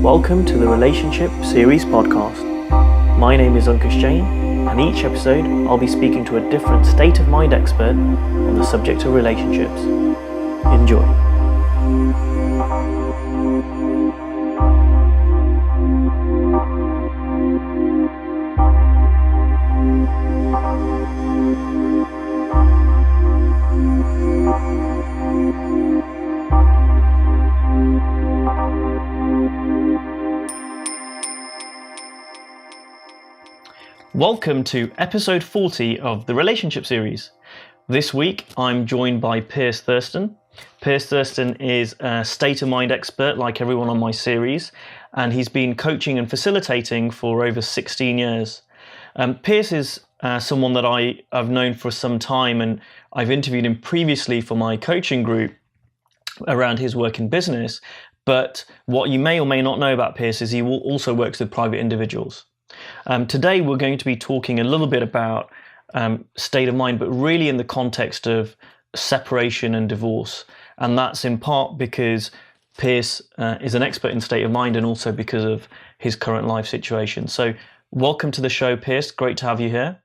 Welcome to the Relationship Series podcast. My name is Ankush Jain, and each episode I'll be speaking to a different state of mind expert on the subject of relationships. Enjoy. Welcome to episode 40 of the Relationship Series. This week I'm joined by Piers Thurston. Piers Thurston is a state of mind expert like everyone on my series, and he's been coaching and facilitating for over 16 years. Piers is someone that I've known for some time, and I've interviewed him previously for my coaching group around his work in business. But what you may or may not know about Piers is he also works with private individuals. Today we're going to be talking a little bit about state of mind, but really in the context of separation and divorce. And that's in part because Piers is an expert in state of mind, and also because of his current life situation. So welcome to the show, Piers. Great to have you here.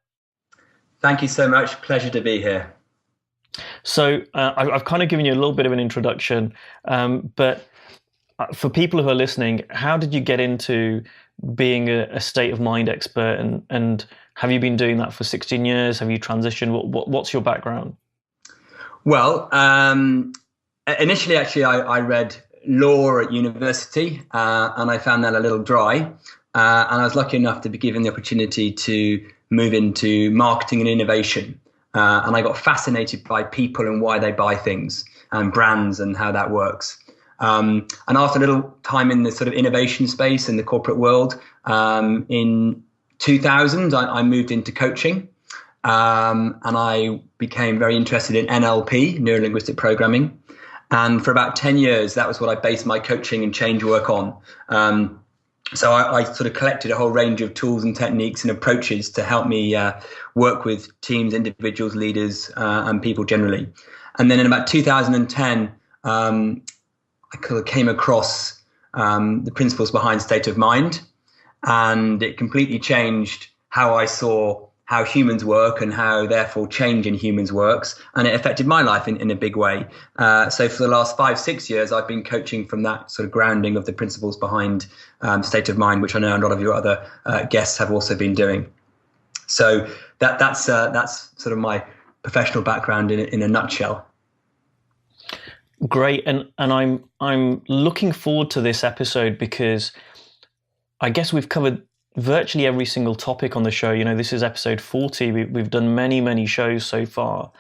Thank you so much. Pleasure to be here. So I've kind of given you a little bit of an introduction, but for people who are listening, how did you get into being a state of mind expert, and have you been doing that for 16 years? Have you transitioned? What's your background? Well, initially, actually, I read law at university, and I found that a little dry. And I was lucky enough to be given the opportunity to move into marketing and innovation. And I got fascinated by people and why they buy things, and brands and how that works. And after a little time in the sort of innovation space in the corporate world, in 2000, I moved into coaching, and I became very interested in NLP, neuro-linguistic programming. And for about 10 years, that was what I based my coaching and change work on. So I sort of collected a whole range of tools and techniques and approaches to help me work with teams, individuals, leaders, and people generally. And then in about 2010, I kind of came across the principles behind state of mind, and it completely changed how I saw how humans work and how therefore change in humans works. And it affected my life in a big way. So for the last 5-6 years, I've been coaching from that sort of grounding of the principles behind state of mind, which I know a lot of your other guests have also been doing. So that's sort of my professional background in a nutshell. Great, and I'm looking forward to this episode because I guess we've covered virtually every single topic on the show. You know, this is episode 40. We've done many shows so far,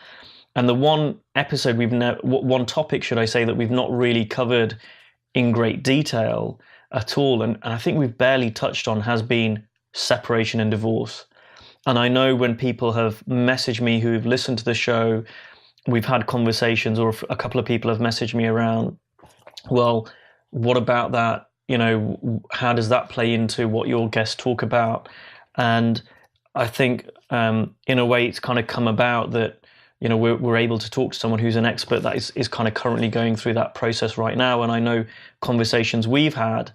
and the one topic, should I say, that we've not really covered in great detail at all, and I think we've barely touched on, has been separation and divorce. And I know when people have messaged me who've listened to the show, we've had conversations, or a couple of people have messaged me around, well, what about that? You know, how does that play into what your guests talk about? And I think in a way it's kind of come about that, you know, we're able to talk to someone who's an expert that is kind of currently going through that process right now. And I know conversations we've had,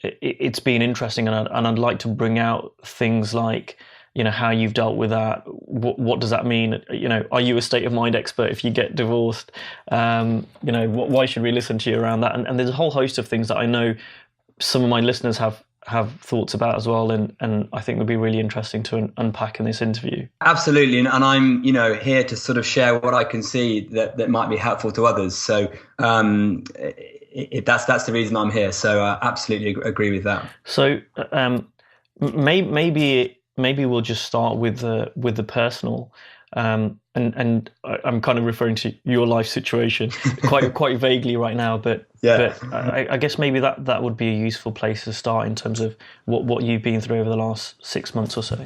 it's been interesting, and I'd like to bring out things like, you know, how you've dealt with that. What does that mean? You know, are you a state of mind expert if you get divorced? You know, why should we listen to you around that? And there's a whole host of things that I know some of my listeners have thoughts about as well, and I think would be really interesting to unpack in this interview. Absolutely, and I'm, you know, here to sort of share what I can see that might be helpful to others. So that's the reason I'm here. So I absolutely agree with that. So maybe we'll just start with the personal, and I'm kind of referring to your life situation quite vaguely right now, but yeah. But I guess maybe that would be a useful place to start in terms of what you've been through over the last 6 months or so.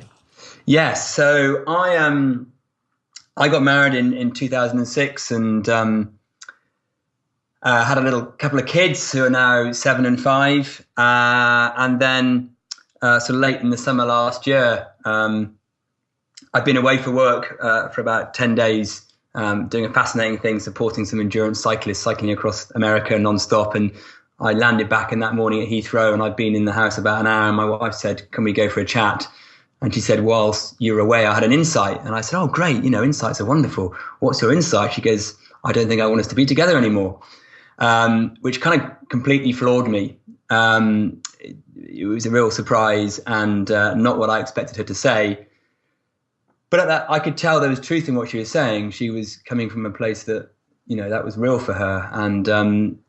Yes, so I got married in 2006, and had a little couple of kids who are now 7 and 5, and then sort of late in the summer last year, I'd been away for work for about 10 days, doing a fascinating thing, supporting some endurance cyclists cycling across America non-stop. And I landed back in that morning at Heathrow, and I'd been in the house about an hour, and my wife said, can we go for a chat? And she said, whilst you were away, I had an insight. And I said, oh, great. Insights are wonderful. What's your insight? She goes, I don't think I want us to be together anymore, which kind of completely floored me. It was a real surprise and not what I expected her to say. But at that, I could tell there was truth in what she was saying. She was coming from a place that, that was real for her. And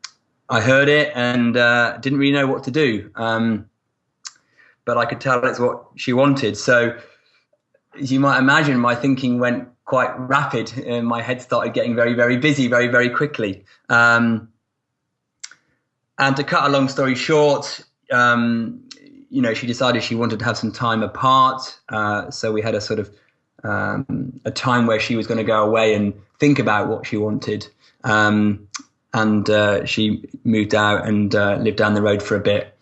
I heard it and didn't really know what to do. But I could tell it's what she wanted. So as you might imagine, my thinking went quite rapid and my head started getting very, very busy very, very quickly. And to cut a long story short, she decided she wanted to have some time apart. So we had a sort of a time where she was going to go away and think about what she wanted. And she moved out and lived down the road for a bit.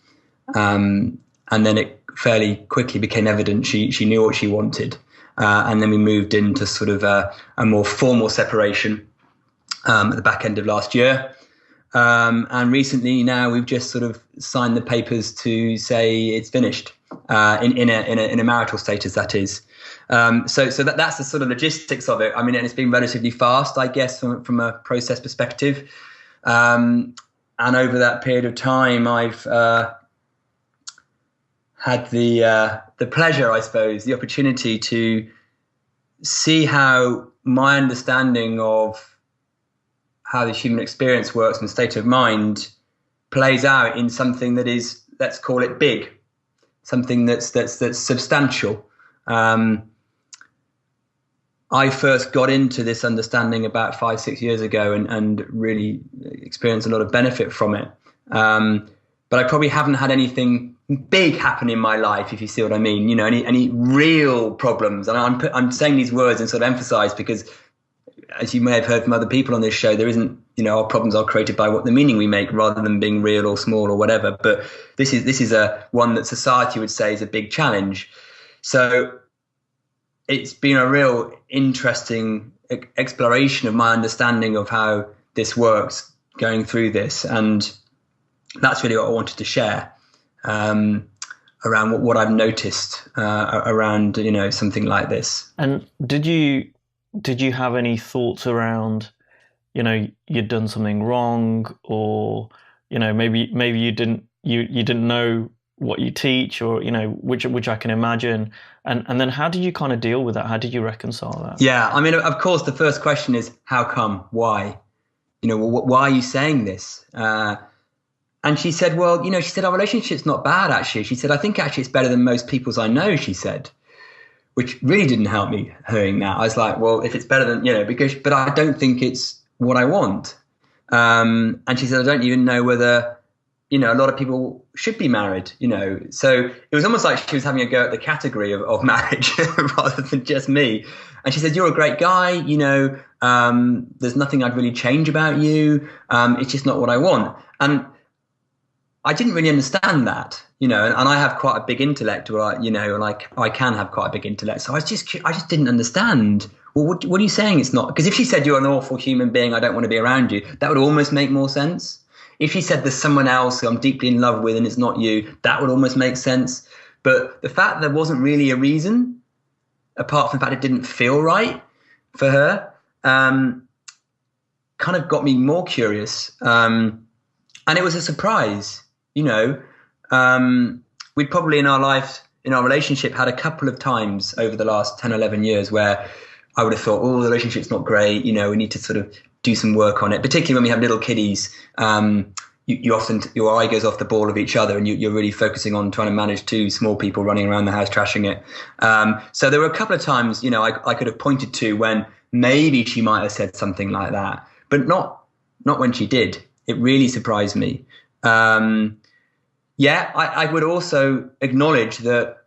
And then it fairly quickly became evident she knew what she wanted. And then we moved into sort of a more formal separation at the back end of last year. And recently now we've just sort of signed the papers to say it's finished in a marital status, that is. So that's the sort of logistics of it. I mean, and it's been relatively fast, I guess, from a process perspective. And over that period of time, I've had the pleasure, I suppose, the opportunity to see how my understanding of how the human experience works and state of mind plays out in something that is, let's call it big, something that's substantial. I first got into this understanding about 5-6 years ago and really experienced a lot of benefit from it. But I probably haven't had anything big happen in my life, if you see what I mean, any real problems. And I'm saying these words and sort of emphasize because, as you may have heard from other people on this show, there isn't, our problems are created by what the meaning we make rather than being real or small or whatever. But this is a one that society would say is a big challenge. So it's been a real interesting exploration of my understanding of how this works going through this. And that's really what I wanted to share around what I've noticed around, something like this. And did you have any thoughts around, you'd done something wrong, or, maybe you didn't know what you teach, or, which I can imagine. And then how did you kind of deal with that? How did you reconcile that? Yeah, I mean, of course, the first question is, how come? Why? Why are you saying this? And she said, well, she said, our relationship's not bad, actually. She said, I think actually it's better than most people's I know, she said, which really didn't help me hearing that. I was like, well, if it's better than, but I don't think it's what I want. And she said, I don't even know whether, a lot of people should be married, So it was almost like she was having a go at the category of marriage rather than just me. And she said, you're a great guy, there's nothing I'd really change about you. It's just not what I want. And I didn't really understand that, and I have quite a big intellect, or and I can have quite a big intellect. So I just didn't understand. Well, what are you saying? It's not, because if she said you're an awful human being, I don't want to be around you, that would almost make more sense. If she said there's someone else who I'm deeply in love with and it's not you, that would almost make sense. But the fact there wasn't really a reason, apart from the fact it didn't feel right for her, kind of got me more curious. And it was a surprise. We'd probably in our relationship had a couple of times over the last 10, 11 years where I would have thought, oh, the relationship's not great. We need to sort of do some work on it, particularly when we have little kiddies. You often, your eye goes off the ball of each other and you're really focusing on trying to manage two small people running around the house, trashing it. So there were a couple of times, I could have pointed to when maybe she might have said something like that, but not when she did. It really surprised me. I would also acknowledge that,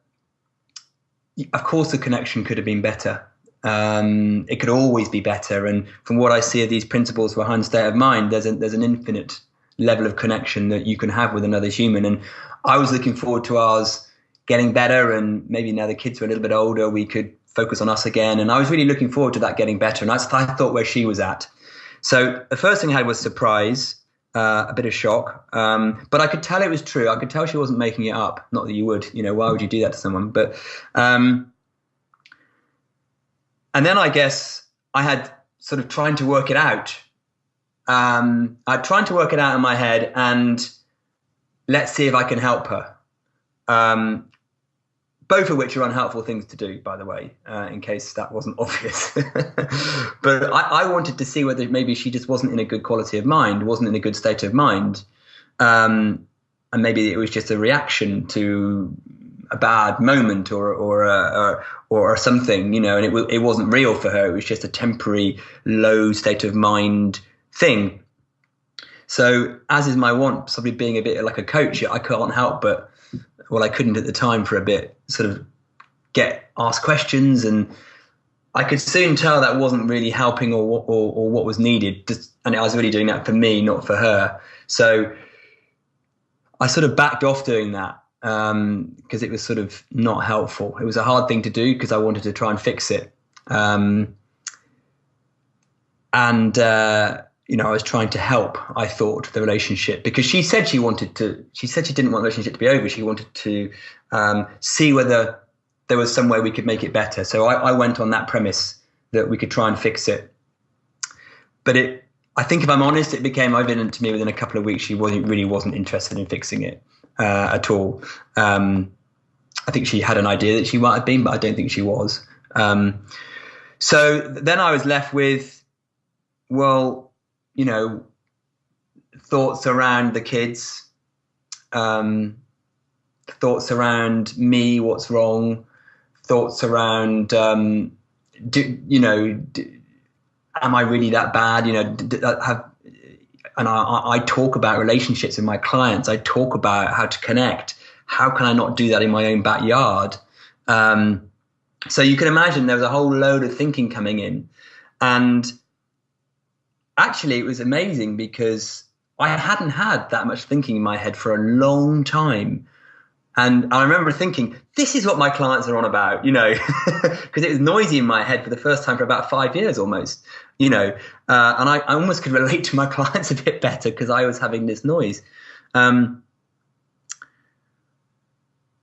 of course, the connection could have been better. It could always be better. And from what I see of these principles behind state of mind, there's an infinite level of connection that you can have with another human. And I was looking forward to ours getting better. And maybe now the kids are a little bit older, we could focus on us again. And I was really looking forward to that getting better. And I thought where she was at. So the first thing I had was surprise, a bit of shock. But I could tell it was true. I could tell she wasn't making it up. Not that you would, why would you do that to someone? But and then I guess I had sort of trying to work it out. I'm trying to work it out in my head, and let's see if I can help her. Both of which are unhelpful things to do, by the way, in case that wasn't obvious. But I wanted to see whether maybe she just wasn't in a good quality of mind, wasn't in a good state of mind. And maybe it was just a reaction to a bad moment or something, and it wasn't real for her. It was just a temporary low state of mind thing. So, as is my want, probably being a bit like a coach, I can't help but, well, I couldn't at the time for a bit, sort of ask questions, and I could soon tell that wasn't really helping or what was needed. And I was really doing that for me, not for her. So I sort of backed off doing that because it was sort of not helpful. It was a hard thing to do because I wanted to try and fix it. I was trying to help, I thought, the relationship, because she said she didn't want the relationship to be over. She wanted to see whether there was some way we could make it better. So I went on that premise that we could try and fix it. But I think if I'm honest, it became evident to me within a couple of weeks she really wasn't interested in fixing it at all. I think she had an idea that she might have been, but I don't think she was. So then I was left with, well, thoughts around the kids, thoughts around me, what's wrong, thoughts around, am I really that bad? I talk about relationships with my clients. I talk about how to connect. How can I not do that in my own backyard? So you can imagine there was a whole load of thinking coming in, and actually, it was amazing because I hadn't had that much thinking in my head for a long time. And I remember thinking, this is what my clients are on about, because it was noisy in my head for the first time for about 5 years almost, and I almost could relate to my clients a bit better because I was having this noise. But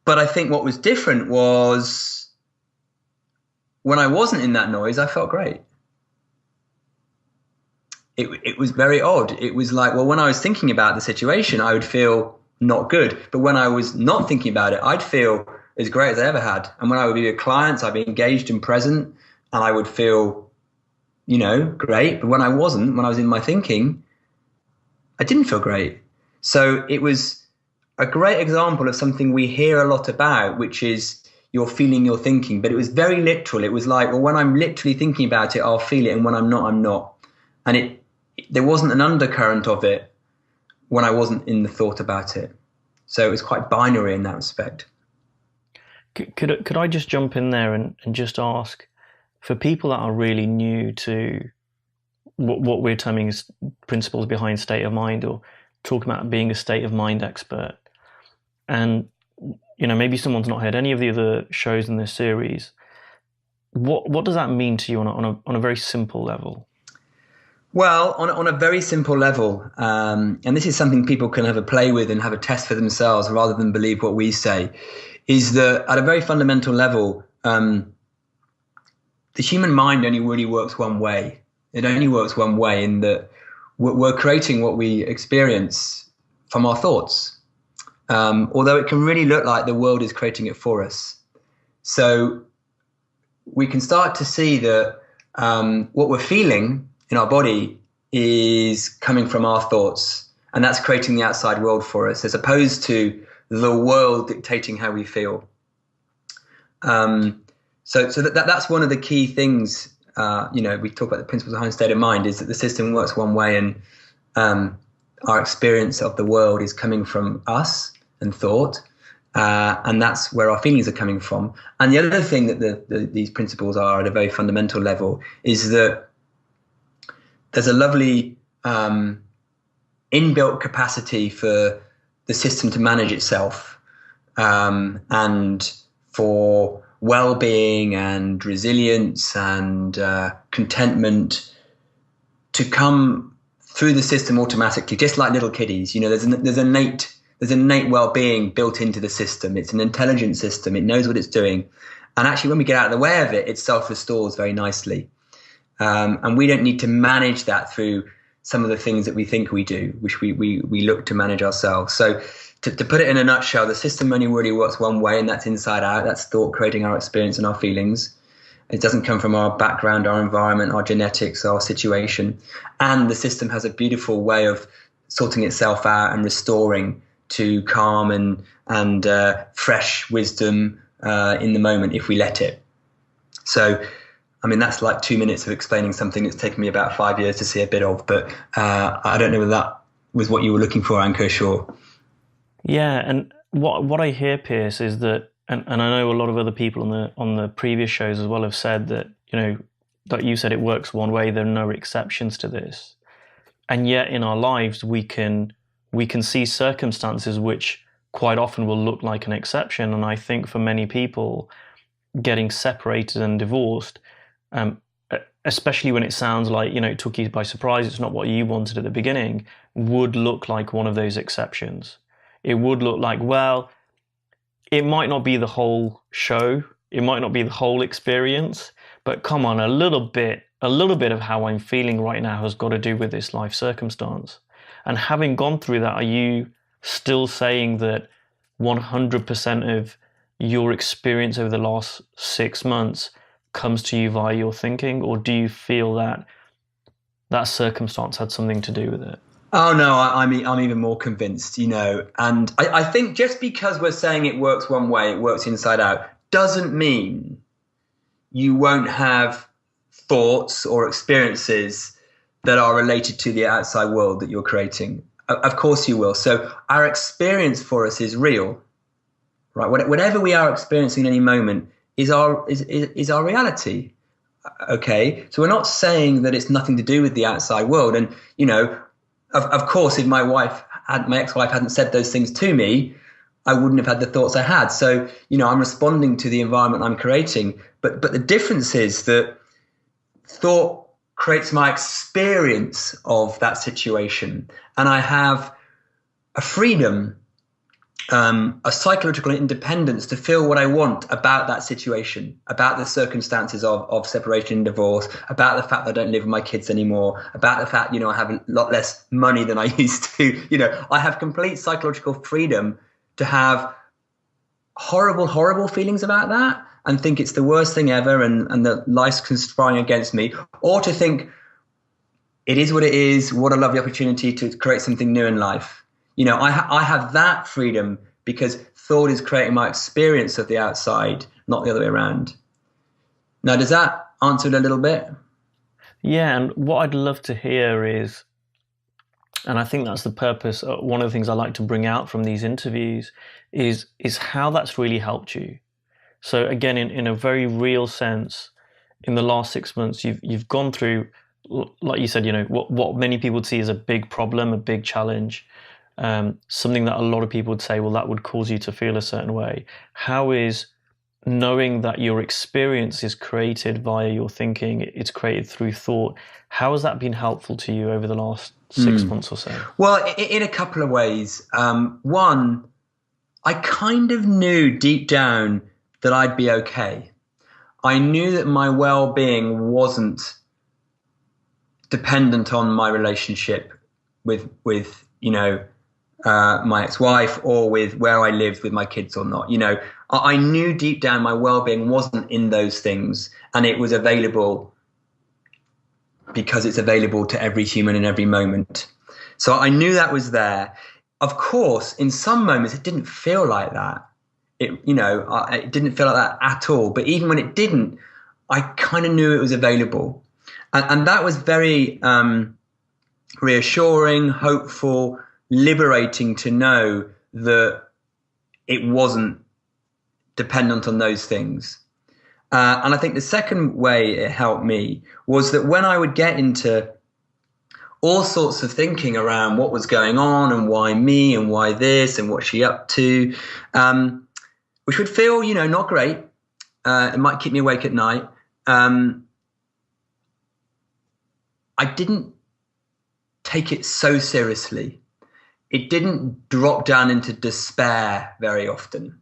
I think what was different was when I wasn't in that noise, I felt great. It was very odd. It was like, well, when I was thinking about the situation, I would feel not good. But when I was not thinking about it, I'd feel as great as I ever had. And when I would be with clients, I'd be engaged and present, and I would feel, great. But when I wasn't, when I was in my thinking, I didn't feel great. So it was a great example of something we hear a lot about, which is you're feeling your thinking. But it was very literal. It was like, well, when I'm literally thinking about it, I'll feel it. And when I'm not, I'm not. And there wasn't an undercurrent of it when I wasn't in the thought about it. So it was quite binary in that respect. Could I just jump in there and just ask, for people that are really new to what we're terming as principles behind state of mind, or talking about being a state of mind expert, and maybe someone's not heard any of the other shows in this series, what does that mean to you on a very simple level? Well, on a very simple level, and this is something people can have a play with and have a test for themselves rather than believe what we say, is that at a very fundamental level, the human mind only really works one way. It only works one way in that we're creating what we experience from our thoughts, although it can really look like the world is creating it for us. So we can start to see that what we're feeling in our body is coming from our thoughts, and that's creating the outside world for us, as opposed to the world dictating how we feel. So that's one of the key things. We talk about the principles behind state of mind, is that the system works one way, and our experience of the world is coming from us and thought, and that's where our feelings are coming from. And the other thing that these principles are at a very fundamental level is that there's a lovely inbuilt capacity for the system to manage itself, and for well-being and resilience and contentment to come through the system automatically, just like little kiddies. There's innate well-being built into the system. It's an intelligent system. It knows what it's doing. And actually, when we get out of the way of it, it self-restores very nicely. And we don't need to manage that through some of the things that we think we do, which we look to manage ourselves. So to put it in a nutshell, the system only really works one way, and that's inside out. That's thought creating our experience and our feelings. It doesn't come from our background, our environment, our genetics, our situation. And the system has a beautiful way of sorting itself out and restoring to calm and fresh wisdom in the moment if we let it. So, I mean, that's like 2 minutes of explaining something that's taken me about 5 years to see a bit of. But I don't know whether that was what you were looking for, Ankush, or... Yeah, and what I hear, Pierce, is that, and I know a lot of other people on the previous shows as well have said that, like you said, it works one way. There are no exceptions to this, and yet in our lives we can see circumstances which quite often will look like an exception. And I think for many people, getting separated and divorced, especially when it sounds like it took you by surprise, it's not what you wanted at the beginning, would look like one of those exceptions. It would look like, well, it might not be the whole show, it might not be the whole experience, but come on, a little bit of how I'm feeling right now has got to do with this life circumstance. And having gone through that, are you still saying that 100% of your experience over the last 6 months comes to you via your thinking, or do you feel that that circumstance had something to do with it? Oh no, I'm even more convinced, and I think just because we're saying it works one way, it works inside out, doesn't mean you won't have thoughts or experiences that are related to the outside world that you're creating. Of course you will. So our experience for us is real, right? Whatever we are experiencing in any moment is our reality. Okay, so we're not saying that it's nothing to do with the outside world, and Of course, if my ex-wife hadn't said those things to me, I wouldn't have had the thoughts I had. So, I'm responding to the environment I'm creating. But the difference is that thought creates my experience of that situation. And I have a freedom, a psychological independence to feel what I want about that situation, about the circumstances of separation and divorce, about the fact that I don't live with my kids anymore, about the fact, I have a lot less money than I used to. I have complete psychological freedom to have horrible feelings about that and think it's the worst thing ever and that life's conspiring against me, or to think it is what it is, what a lovely opportunity to create something new in life. I have that freedom because thought is creating my experience of the outside, not the other way around. Now, does that answer it a little bit? Yeah, and what I'd love to hear is, and I think that's the purpose, one of the things I like to bring out from these interviews is how that's really helped you. So again, in a very real sense, in the last 6 months, you've gone through, like you said, what many people would see as a big problem, a big challenge. Something that a lot of people would say, well, that would cause you to feel a certain way. How is knowing that your experience is created via your thinking, it's created through thought, how has that been helpful to you over the last 6 months or so? Well, in a couple of ways. One, I kind of knew deep down that I'd be okay. I knew that my well-being wasn't dependent on my relationship with my ex-wife or with where I lived with my kids or not. I knew deep down my well-being wasn't in those things, and it was available because it's available to every human in every moment. So I knew that was there. Of course, in some moments it didn't feel like that. It didn't feel like that at all. But even when it didn't, I kind of knew it was available, and that was very reassuring, hopeful, liberating to know that it wasn't dependent on those things. And I think the second way it helped me was that when I would get into all sorts of thinking around what was going on and why me and why this and what's she up to, which would feel, not great. It might keep me awake at night. I didn't take it so seriously. It didn't drop down into despair very often.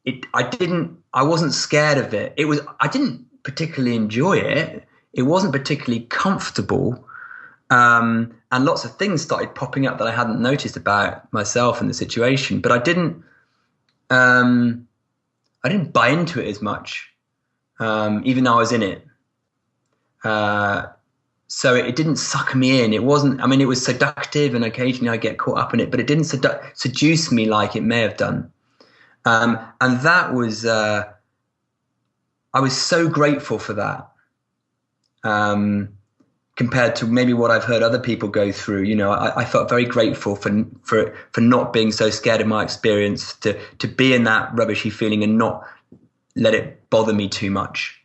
I wasn't scared of it. I didn't particularly enjoy it. It wasn't particularly comfortable. And lots of things started popping up that I hadn't noticed about myself and the situation, but I didn't buy into it as much, even though I was in it. So it didn't suck me in. It wasn't, I mean, it was seductive and occasionally I get caught up in it, but it didn't seduce me like it may have done. And that was, I was so grateful for that. Compared to maybe what I've heard other people go through, you know, I felt very grateful for not being so scared of my experience, to be in that rubbishy feeling and not let it bother me too much.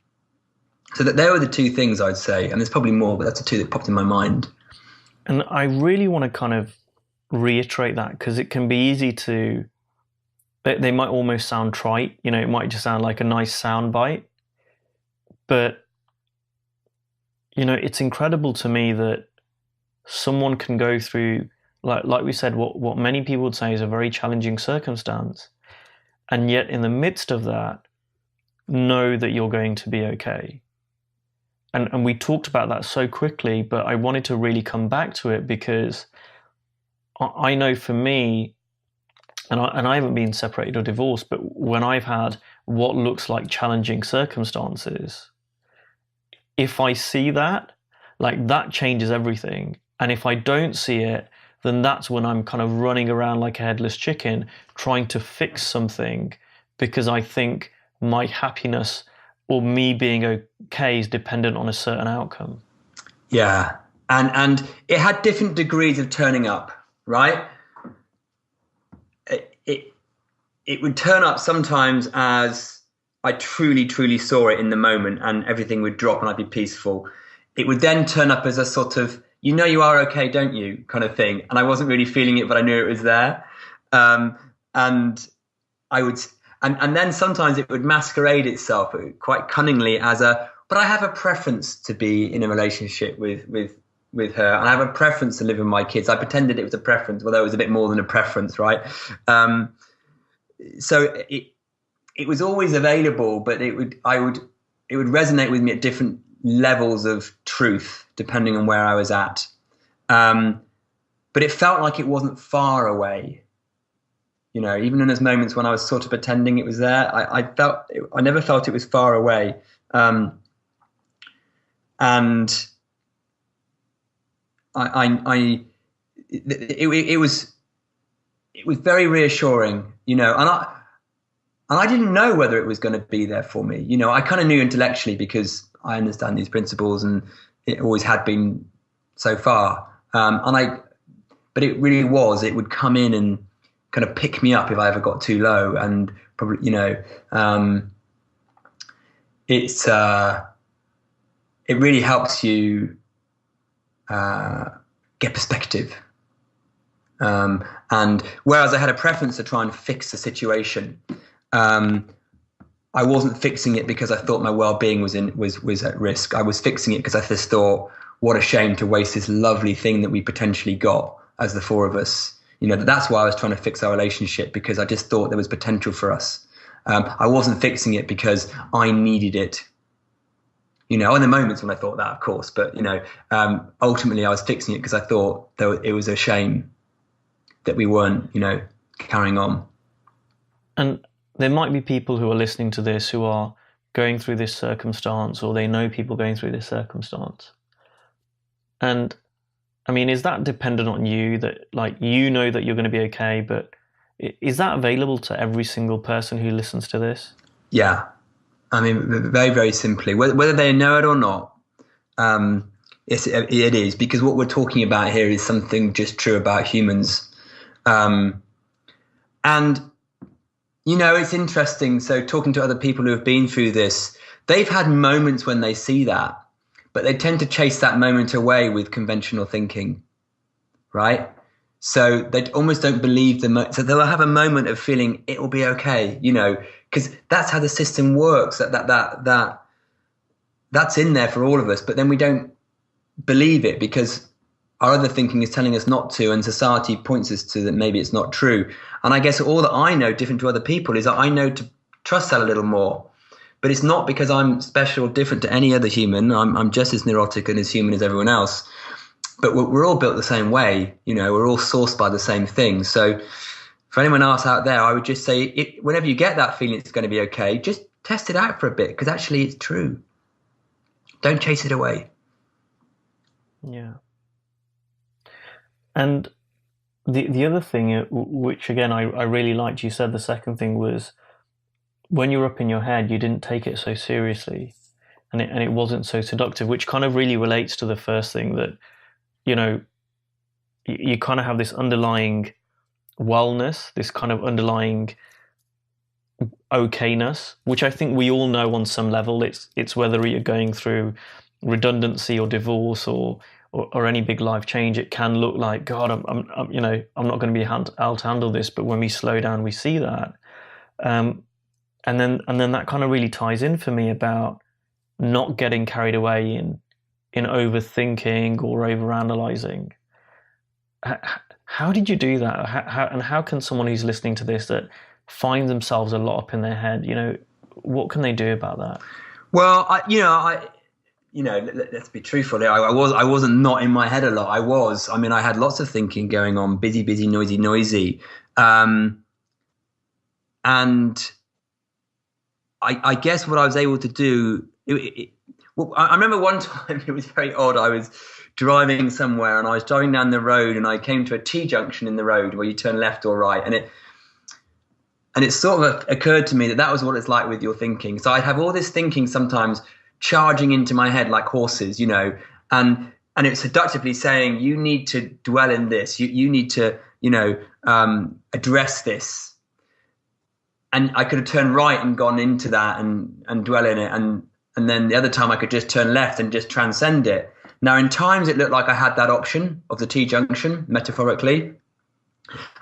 So that there were the two things I'd say, and there's probably more, but that's the two that popped in my mind. And I really want to kind of reiterate that, because it can be easy to, they might almost sound trite, you know, it might just sound like a nice sound bite, but you know, it's incredible to me that someone can go through, like we said, what many people would say is a very challenging circumstance, and yet in the midst of that, know that you're going to be okay. And we talked about that so quickly, but I wanted to really come back to it, because I know for me, and I haven't been separated or divorced, but when I've had what looks like challenging circumstances, if I see that, like, that changes everything. And if I don't see it, then that's when I'm kind of running around like a headless chicken trying to fix something, because I think my happiness or me being okay is dependent on a certain outcome. Yeah. And it had different degrees of turning up, right? It would turn up sometimes as I truly, truly saw it in the moment, and everything would drop and I'd be peaceful. It would then turn up as a sort of, you know, you are okay, don't you, kind of thing. And I wasn't really feeling it, but I knew it was there. And I would, and then sometimes it would masquerade itself quite cunningly as but I have a preference to be in a relationship with her, and I have a preference to live with my kids. I pretended it was a preference, although it was a bit more than a preference, right? So it was always available, but it would resonate with me at different levels of truth, depending on where I was at. But it felt like it wasn't far away. You know, even in those moments when I was sort of pretending it was there, I never felt it was far away. And it was very reassuring, you know, and I didn't know whether it was going to be there for me. You know, I kind of knew intellectually because I understand these principles, and it always had been so far. But it really was. It would come in and kind of pick me up if I ever got too low, and probably, you know, it really helps you get perspective. And whereas I had a preference to try and fix the situation, I wasn't fixing it because I thought my well-being was at risk. I was fixing it because I just thought, what a shame to waste this lovely thing that we potentially got as the four of us. You know, that's why I was trying to fix our relationship, because I just thought there was potential for us. I wasn't fixing it because I needed it. You know, in the moments when I thought that, of course, but, you know, ultimately I was fixing it because I thought it was a shame that we weren't, you know, carrying on. And there might be people who are listening to this who are going through this circumstance, or they know people going through this circumstance. And I mean, is that dependent on you, that, like, you know that you're going to be okay, but is that available to every single person who listens to this? Yeah. I mean, very, very simply, whether they know it or not, it is, because what we're talking about here is something just true about humans. And, you know, it's interesting. So talking to other people who have been through this, they've had moments when they see that, but they tend to chase that moment away with conventional thinking, right? So they almost don't believe so they'll have a moment of feeling it will be okay, you know, because that's how the system works. That's in there for all of us, but then we don't believe it because our other thinking is telling us not to, and society points us to that maybe it's not true. And I guess all that I know, different to other people, is that I know to trust that a little more. But it's not because I'm special or different to any other human. I'm just as neurotic and as human as everyone else. But we're all built the same way. We're all sourced by the same thing. So for anyone else out there, I would just say, whenever you get that feeling it's going to be okay, just test it out for a bit, because actually it's true. Don't chase it away. Yeah. And the other thing, which again I really liked, you said the second thing was, when you're up in your head, you didn't take it so seriously, and it wasn't so seductive, which kind of really relates to the first thing, that you kind of have this underlying wellness, this kind of underlying okayness, which I think we all know on some level. It's whether you're going through redundancy or divorce or any big life change, it can look like, God, I'm not going to be able to handle this. But when we slow down, we see that, and then that kind of really ties in for me about not getting carried away in overthinking or overanalyzing. How did you do that? How can someone who's listening to this that finds themselves a lot up in their head, what can they do about that? Well, let's be truthful. I wasn't not in my head a lot. I had lots of thinking going on, busy, noisy. And I guess what I was able to do, I remember one time, it was very odd. I was driving somewhere and I was driving down the road and I came to a T-junction in the road where you turn left or right. And it sort of occurred to me that was what it's like with your thinking. So I'd have all this thinking sometimes charging into my head like horses, and it's seductively saying, you need to dwell in this. You need to, address this. And I could have turned right and gone into that and dwell in it. And then the other time I could just turn left and just transcend it. Now, in times it looked like I had that option of the T-junction, metaphorically.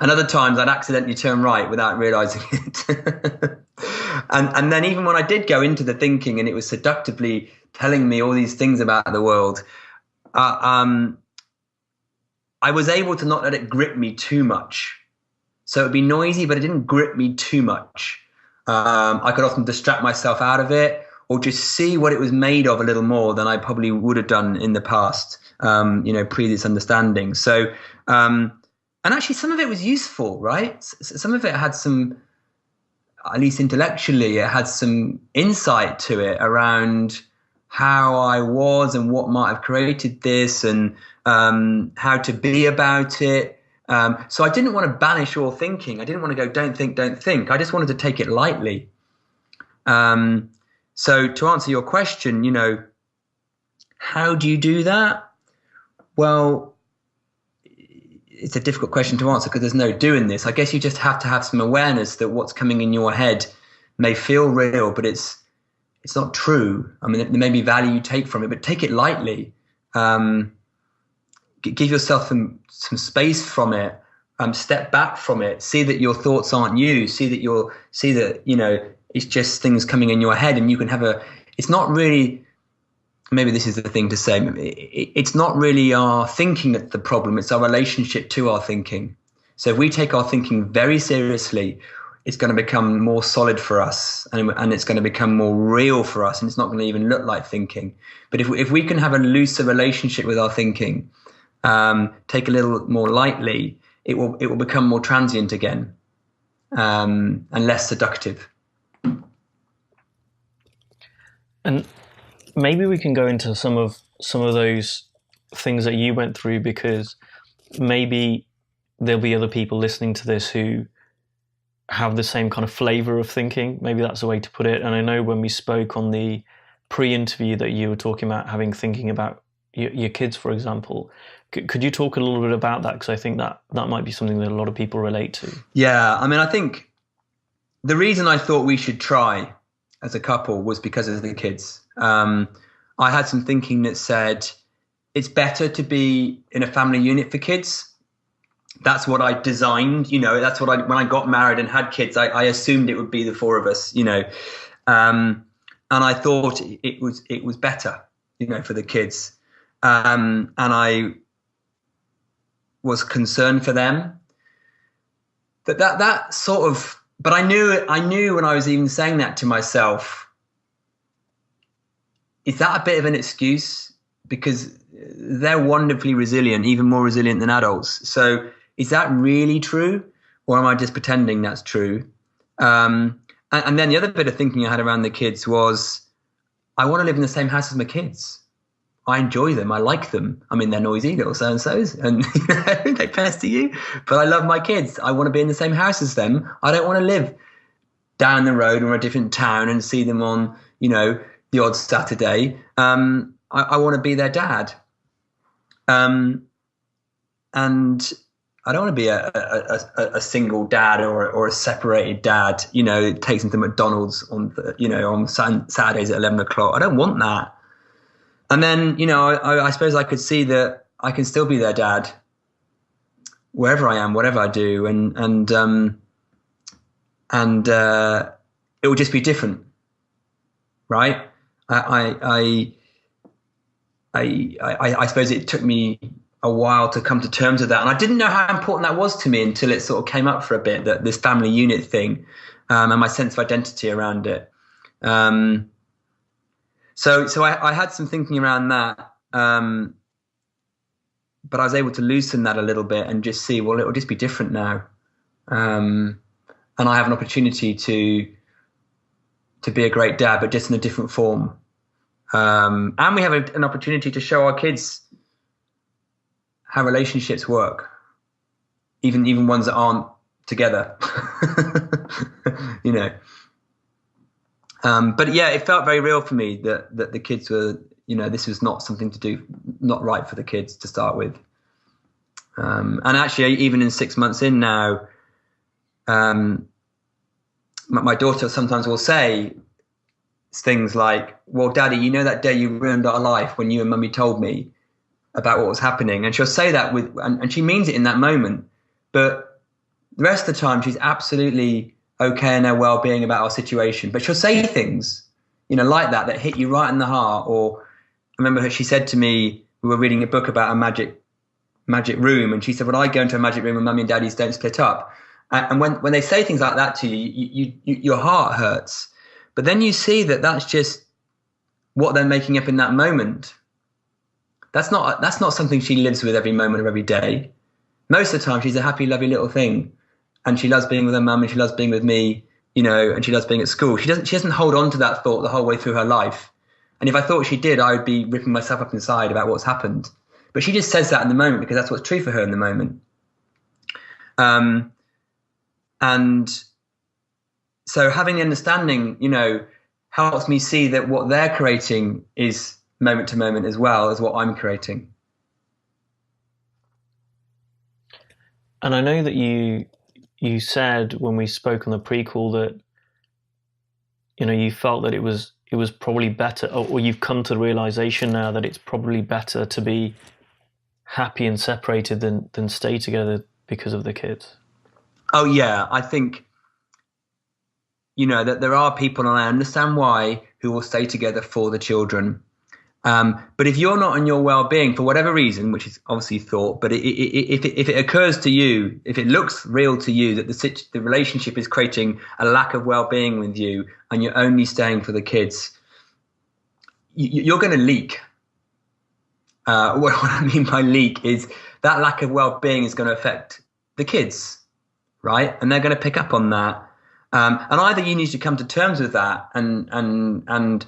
And other times I'd accidentally turn right without realizing it. and then even when I did go into the thinking and it was seductively telling me all these things about the world, I was able to not let it grip me too much. So it'd be noisy, but it didn't grip me too much. I could often distract myself out of it, or just see what it was made of a little more than I probably would have done in the past, pre this understanding. So, and actually some of it was useful, right? Some of it had some, at least intellectually, it had some insight to it around how I was and what might have created this, and how to be about it. So I didn't want to banish all thinking. I didn't want to go, don't think. I just wanted to take it lightly. So to answer your question, how do you do that? Well, it's a difficult question to answer because there's no doing this. I guess you just have to have some awareness that what's coming in your head may feel real, but it's not true. I mean, there may be value you take from it, but take it lightly. Give yourself some space from it. Step back from it. See that your thoughts aren't you. See that it's just things coming in your head, and you can have it's not really, maybe this is the thing to say, it's not really our thinking that's the problem, it's our relationship to our thinking. So if we take our thinking very seriously, it's going to become more solid for us, and it's going to become more real for us, and it's not going to even look like thinking. But if we can have a looser relationship with our thinking, take a little more lightly, it will become more transient again, and less seductive. And maybe we can go into some of those things that you went through, because maybe there'll be other people listening to this who have the same kind of flavor of thinking. Maybe that's the way to put it. And I know when we spoke on the pre-interview that you were talking about thinking about your kids, for example. Could you talk a little bit about that? Because I think that might be something that a lot of people relate to. Yeah, I mean, I think the reason I thought we should try as a couple was because of the kids. I had some thinking that said it's better to be in a family unit for kids, that's what I designed. That's what when I got married and had kids, I assumed it would be the four of us. And I thought it was better, for the kids. And I was concerned for them. That sort of, but I knew when I was even saying that to myself, is that a bit of an excuse? Because they're wonderfully resilient, even more resilient than adults. So is that really true? Or am I just pretending that's true? And then the other bit of thinking I had around the kids was, I want to live in the same house as my kids. I enjoy them. I like them. I mean, they're noisy little so-and-sos and they pester you, but I love my kids. I want to be in the same house as them. I don't want to live down the road or a different town and see them on, the odd Saturday. I want to be their dad. And I don't want to be a single dad or a separated dad, takes them to McDonald's on Saturdays at 11 o'clock. I don't want that. And then, I suppose I could see that I can still be their dad wherever I am, whatever I do. And it will just be different. Right. I suppose it took me a while to come to terms with that. And I didn't know how important that was to me until it sort of came up for a bit, that this family unit thing, and my sense of identity around it. So I had some thinking around that. But I was able to loosen that a little bit and just see, well, it'll just be different now. And I have an opportunity to be a great dad, but just in a different form. And we have an opportunity to show our kids how relationships work, even ones that aren't together. But yeah, it felt very real for me that the kids were, this was not something to do, not right for the kids to start with. And actually, even in 6 months in now, my daughter sometimes will say things like, well, Daddy, that day you ruined our life when you and Mummy told me about what was happening. And she'll say that and she means it in that moment. But the rest of the time, she's absolutely okay in her well-being about our situation. But she'll say things, like that hit you right in the heart. Or I remember she said to me, we were reading a book about a magic room. And she said, well, I go into a magic room and Mummy and Daddies don't split up. And when they say things like that to you, your heart hurts. But then you see that that's just what they're making up in that moment. That's not something she lives with every moment of every day. Most of the time, she's a happy, lovely little thing, and she loves being with her mum, and she loves being with me, and she loves being at school. She doesn't hold on to that thought the whole way through her life. And if I thought she did, I would be ripping myself up inside about what's happened. But she just says that in the moment because that's what's true for her in the moment. And so having the understanding, helps me see that what they're creating is moment to moment as well as what I'm creating. And I know that you said when we spoke on the pre-call that, you felt that it was probably better, or you've come to the realization now that it's probably better to be happy and separated than stay together because of the kids. Oh yeah, I think, that there are people, and I understand why, who will stay together for the children. But if you're not in your well-being for whatever reason, which is obviously thought, but if it occurs to you, if it looks real to you that the relationship is creating a lack of well-being with you, and you're only staying for the kids, you're going to leak. What I mean by leak is that lack of well-being is going to affect the kids. Right, and they're going to pick up on that, and either you need to come to terms with that and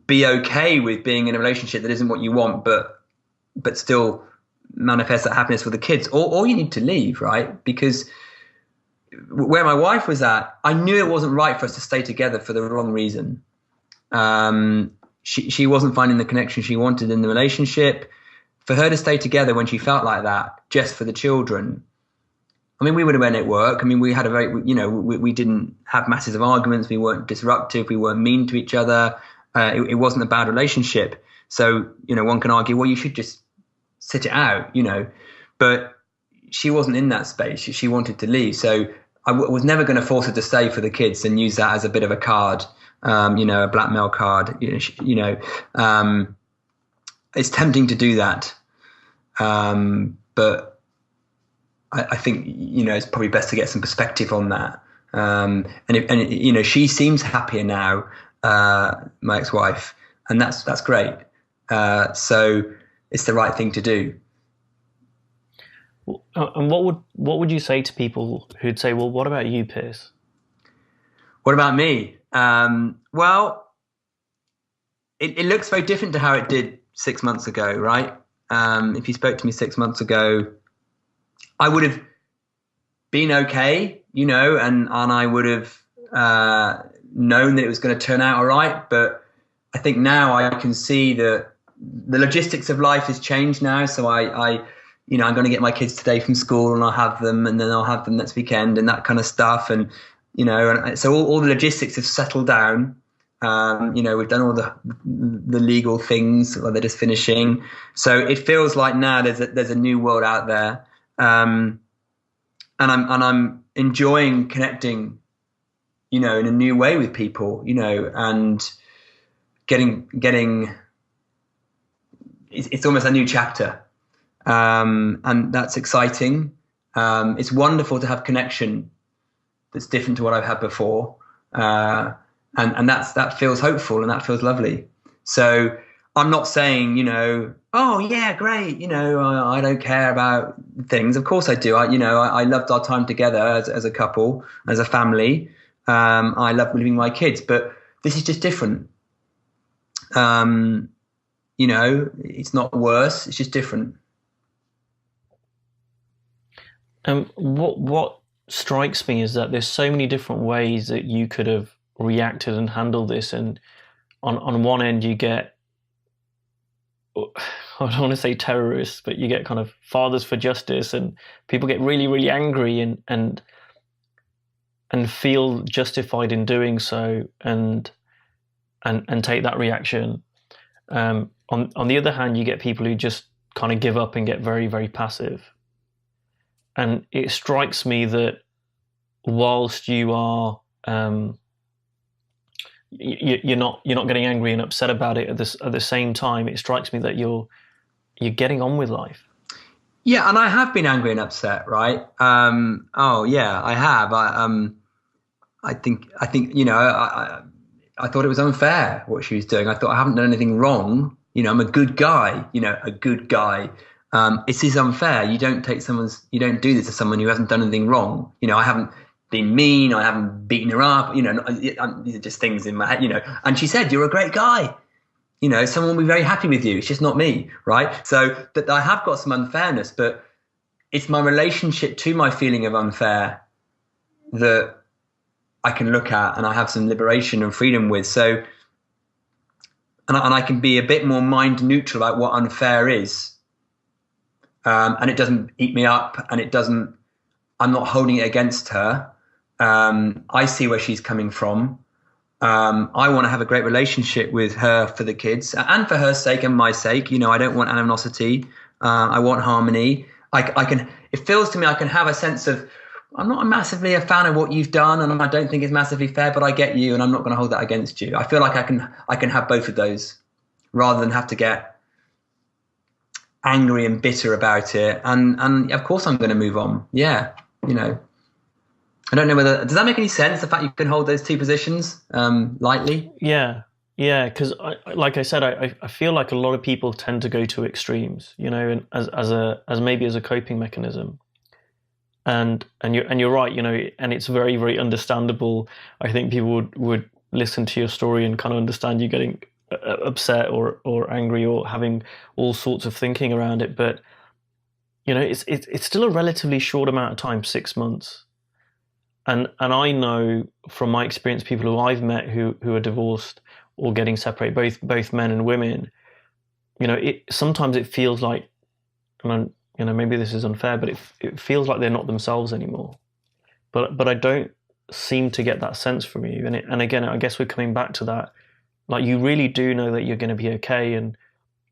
be okay with being in a relationship that isn't what you want, but still manifest that happiness for the kids, or you need to leave, right? Because where my wife was at, I knew it wasn't right for us to stay together for the wrong reason. She wasn't finding the connection she wanted in the relationship. For her to stay together when she felt like that, just for the children. I mean, we would have been at work. I mean, we had a very, we didn't have massive arguments. We weren't disruptive. We weren't mean to each other. It wasn't a bad relationship. So, one can argue, well, you should just sit it out, But she wasn't in that space. She wanted to leave. So I was never going to force her to stay for the kids and use that as a bit of a card, a blackmail card. It's tempting to do that. But I think, it's probably best to get some perspective on that. She seems happier now, my ex-wife, and that's great. So it's the right thing to do. And what would you say to people who'd say, well, what about you, Pierce? What about me? Well, it looks very different to how it did 6 months ago, right? If you spoke to me 6 months ago, I would have been okay, and I would have known that it was going to turn out all right. But I think now I can see that the logistics of life has changed now. So I'm going to get my kids today from school, and I'll have them, and then I'll have them next weekend, and that kind of stuff. And and so all the logistics have settled down. We've done all the legal things, or they're just finishing. So it feels like now there's a new world out there, and I'm enjoying connecting, in a new way with people, and getting. It's almost a new chapter, and that's exciting. It's wonderful to have connection that's different to what I've had before. And that feels hopeful, and that feels lovely. So I'm not saying, oh yeah, great. I don't care about things. Of course I do. I loved our time together as a couple, as a family. I love leaving my kids, but this is just different. It's not worse. It's just different. What strikes me is that there's so many different ways that you could have reacted and handled this, and on one end you get, I don't want to say terrorists, but you get kind of fathers for justice, and people get really, really angry and feel justified in doing so, and take that reaction. On the other hand, you get people who just kind of give up and get very, very passive. And it strikes me that whilst you are you're not getting angry and upset about it at the same time, it strikes me that you're getting on with life. Yeah, and I have been angry and upset, right? Oh yeah, I have. I think I thought it was unfair what she was doing. I thought I haven't done anything wrong. I'm a good guy. A good guy. It is unfair. You don't do this to someone who hasn't done anything wrong. I haven't been mean. I haven't beaten her up. These are just things in my head. And she said, "You're a great guy. Someone will be very happy with you. It's just not me, right?" So that I have got some unfairness, but it's my relationship to my feeling of unfair that I can look at, and I have some liberation and freedom with. So, and I can be a bit more mind neutral about what unfair is. And it doesn't eat me up, and I'm not holding it against her. I see where she's coming from. I want to have a great relationship with her for the kids, and for her sake and my sake. I don't want animosity. I want harmony. It feels to me I can have a sense of, I'm not massively a fan of what you've done, and I don't think it's massively fair, but I get you, and I'm not going to hold that against you. I feel like I can have both of those, rather than have to get angry and bitter about it. And of course I'm going to move on. Yeah, I don't know does that make any sense, the fact you can hold those two positions lightly? Yeah, because like I said, I feel like a lot of people tend to go to extremes, and as maybe as a coping mechanism. And you're right, and it's very, very understandable. I think people would listen to your story and kind of understand you getting upset or angry or having all sorts of thinking around it. But it's still a relatively short amount of time, 6 months. And I know from my experience, people who I've met who are divorced or getting separated, both men and women, sometimes it feels like, maybe this is unfair, but it feels like they're not themselves anymore. But I don't seem to get that sense from you. And again, I guess we're coming back to that. Like, you really do know that you're going to be okay. And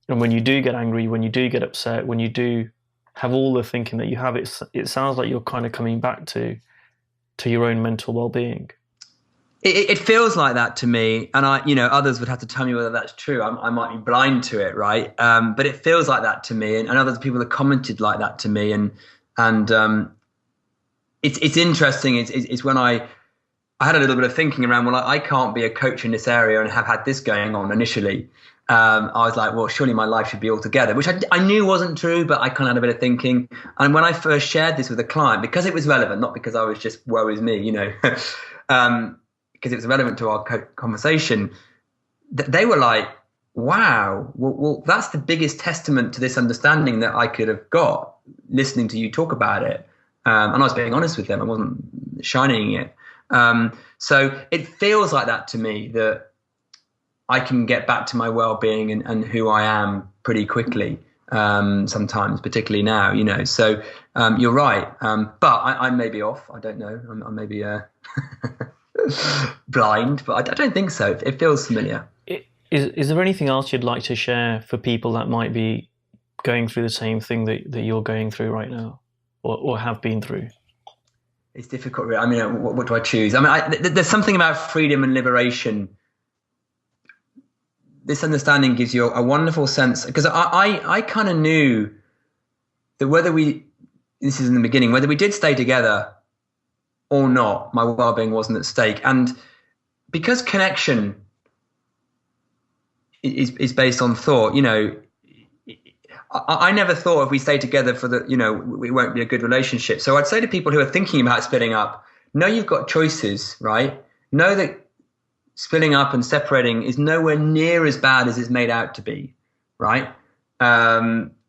when you do get angry, when you do get upset, when you do have all the thinking that you have, it sounds like you're kind of coming back to your own mental well-being. It feels like that to me, and others would have to tell me whether that's true. I might be blind to it, right? But it feels like that to me, and other people have commented like that to me, and it's interesting. It's when I had a little bit of thinking around. Well, I can't be a coach in this area and have had this going on initially. I was like, well, surely my life should be all together, which I knew wasn't true, but I kind of had a bit of thinking. And when I first shared this with a client, because it was relevant, not because I was just woe is me, because it was relevant to our conversation, they were like, wow, well, that's the biggest testament to this understanding that I could have got listening to you talk about it. And I was being honest with them. I wasn't shining it. So it feels like that to me, that I can get back to my well-being and who I am pretty quickly, sometimes, particularly now, So you're right. But I may be off. I don't know. I may be blind, but I don't think so. It feels familiar. Is there anything else you'd like to share for people that might be going through the same thing that you're going through right now, or have been through? It's difficult, really. I mean, what do I choose? I mean, there's something about freedom and liberation. This understanding gives you a wonderful sense, because I kind of knew that this is in the beginning, whether we did stay together or not, my well-being wasn't at stake. And because connection is based on thought, I never thought if we stay together we won't be a good relationship. So I'd say to people who are thinking about splitting up, know you've got choices, right? Know that splitting up and separating is nowhere near as bad as it's made out to be, right?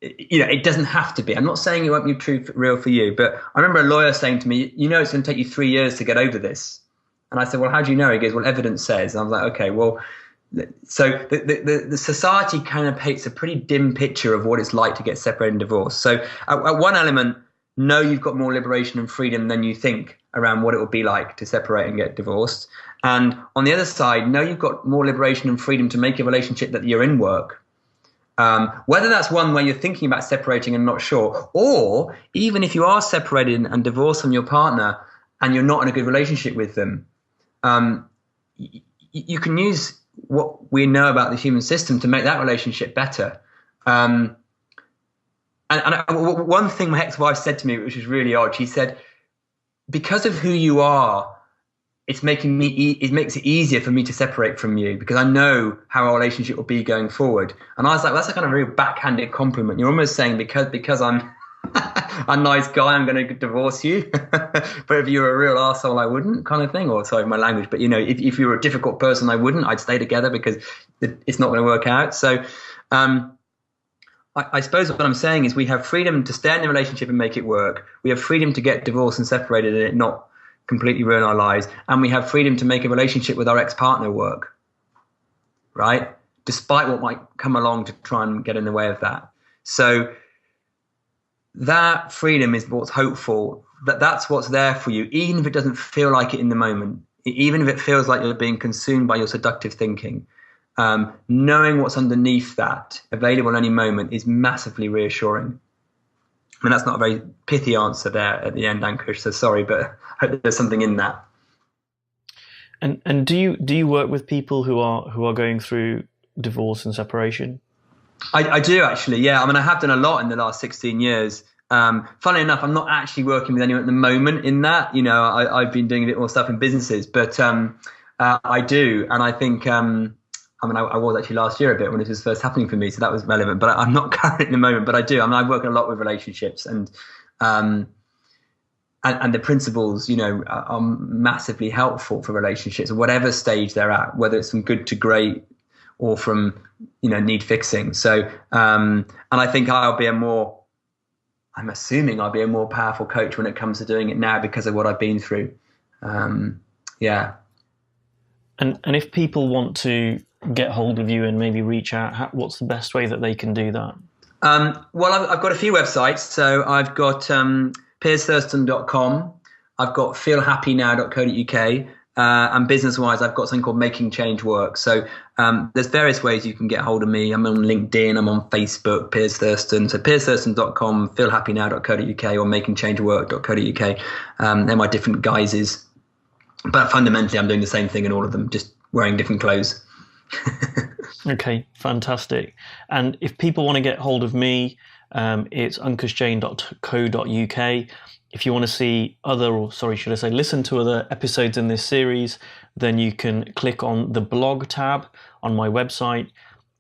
It doesn't have to be. I'm not saying it won't be real for you, but I remember a lawyer saying to me, it's going to take you 3 years to get over this. And I said, well, how do you know? He goes, well, evidence says. And I was like, okay, well, so the society kind of paints a pretty dim picture of what it's like to get separated and divorced. So at one element, know you've got more liberation and freedom than you think around what it would be like to separate and get divorced. And on the other side, know you've got more liberation and freedom to make a relationship that you're in work. Whether that's one where you're thinking about separating and not sure, or even if you are separated and divorced from your partner and you're not in a good relationship with them, you can use what we know about the human system to make that relationship better. And one thing my ex-wife said to me, which was really odd, she said, because of who you are, it makes it easier for me to separate from you because I know how our relationship will be going forward. And I was like, that's a kind of real backhanded compliment. You're almost saying because I'm a nice guy, I'm going to divorce you. But if you were a real arsehole, I wouldn't, kind of thing. Or sorry, my language. But if you were a difficult person, I wouldn't. I'd stay together because it's not going to work out. So I suppose what I'm saying is we have freedom to stay in the relationship and make it work. We have freedom to get divorced and separated and it not completely ruin our lives. And we have freedom to make a relationship with our ex-partner work, right? Despite what might come along to try and get in the way of that. So that freedom is what's hopeful, that's what's there for you, even if it doesn't feel like it in the moment, even if it feels like you're being consumed by your seductive thinking. Knowing what's underneath that, available at any moment, is massively reassuring. I mean, that's not a very pithy answer there at the end, Ankush, so sorry, but I hope there's something in that. And do you work with people who are going through divorce and separation? I do, actually, yeah. I mean, I have done a lot in the last 16 years. Funnily enough, I'm not actually working with anyone at the moment in that. I've been doing a bit more stuff in businesses, but I do. And I think, I was actually last year a bit when it was first happening for me, so that was relevant. But I'm not current at the moment, but I do. I mean, I work a lot with relationships and the principles, are massively helpful for relationships, whatever stage they're at, whether it's from good to great or from, need fixing. So, and I think I'm assuming I'll be a more powerful coach when it comes to doing it now because of what I've been through. Yeah. And if people want to get hold of you and maybe reach out, what's the best way that they can do that? Well, I've got a few websites. So I've got piersthurston.com. I've got feelhappynow.co.uk. And business-wise, I've got something called Making Change Work. So there's various ways you can get hold of me. I'm on LinkedIn, I'm on Facebook, Piers Thurston. So piersthurston.com, feelhappynow.co.uk, or makingchangework.co.uk. They're my different guises. But fundamentally, I'm doing the same thing in all of them, just wearing different clothes. Okay, fantastic. And if people want to get hold of me, it's ankushjain.co.uk. If you want to see listen to other episodes in this series, then you can click on the blog tab on my website.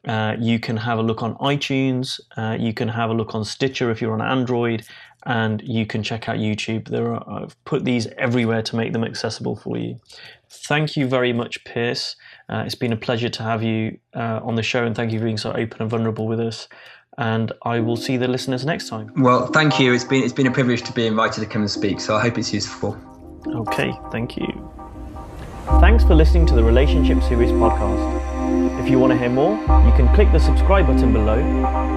You can have a look on iTunes. You can have a look on Stitcher if you're on Android, and you can check out YouTube. I've put these everywhere to make them accessible for you. Thank you very much, Pierce. It's been a pleasure to have you on the show, and thank you for being so open and vulnerable with us. And I will see the listeners next time. Well, thank you. It's been a privilege to be invited to come and speak, so I hope it's useful. Okay, thank you. Thanks for listening to the Relationship Series podcast. If you want to hear more, you can click the subscribe button below.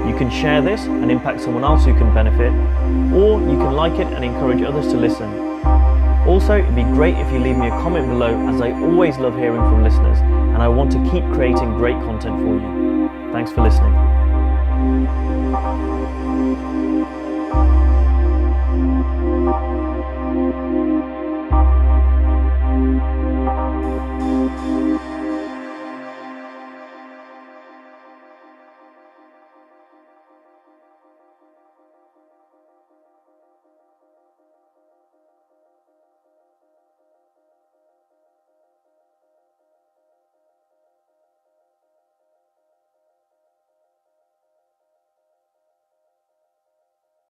You can share this and impact someone else who can benefit, or you can like it and encourage others to listen. Also, it'd be great if you leave me a comment below, as I always love hearing from listeners, and I want to keep creating great content for you. Thanks for listening.